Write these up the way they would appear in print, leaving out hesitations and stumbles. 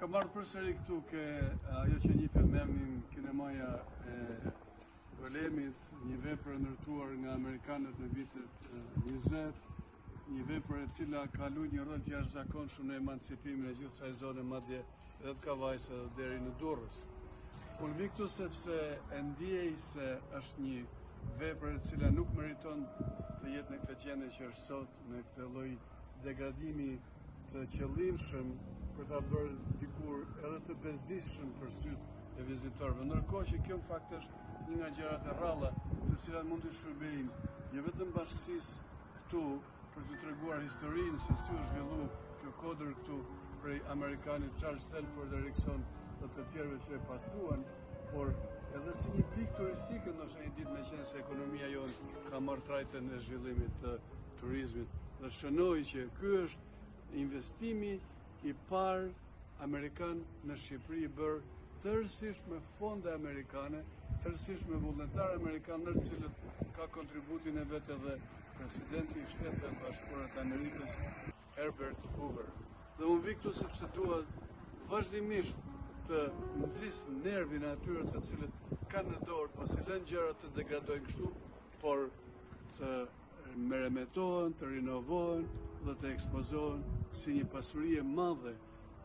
Ka marrë përsëri këtu ke ajo që njihet me emrin kinemaja e Golemit, një vepër e ndërtuar nga amerikanët në vitet 20, një vepër e cila ka luajtur një rol të jashtëzakonshëm në emancipimin e gjithë kësaj zone, madje edhe të Kavajës edhe deri në Durrës. Unë vi këtu sepse e ndjej se është një vepër e cila nuk meriton të jetë në këtë gjendje që është sot, në këtë lloj degradimi të qëllimshëm për ta bërë dikur edhe të bezdisshëm për sytë e vizitorëve. Ndërkohë që kjo në fakt është një nga gjërat e rralla të cilat mund të shërbejnë jo vetëm bashkësisë këtu për të treguar historinë se si u zhvillu kjo kodër këtu prej amerikanit Charles Telford Erickson dhe të tjerëve që e pasuan, por edhe si një pikë turistike ndoshta një ditë, meqenëse se ekonomia jonë ka marrë trajtën e zhvillimit të turizmit. Dhe shënoj që ky është investimi i parë amerikan në Shqipëri, bërë tërësisht me fonde amerikane, tërësisht me vullnetarë amerikanë, ndër të cilët ka kontributin e vetë edhe presidenti i Shteteve të Bashkuara të Amerikës, Herbert Hoover. Dhe unë vi këtu sepse dua vazhdimisht të nxis nervin e atyre të cilët kanë në dorë, pasi lënë gjërat të degradojnë kështu, por të meremetohen, të rinovohen dhe të ekspozohen si një pasuri e madhe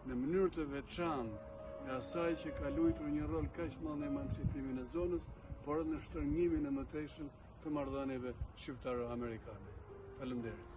në mënyrë të veçantë e asaj që ka luajtur një rol kaq të madh në emancipimin e zonës, por edhe në shtrëngimin e mëtejshëm të marrëdhënieve shqiptaro-amerikane. Faleminderit.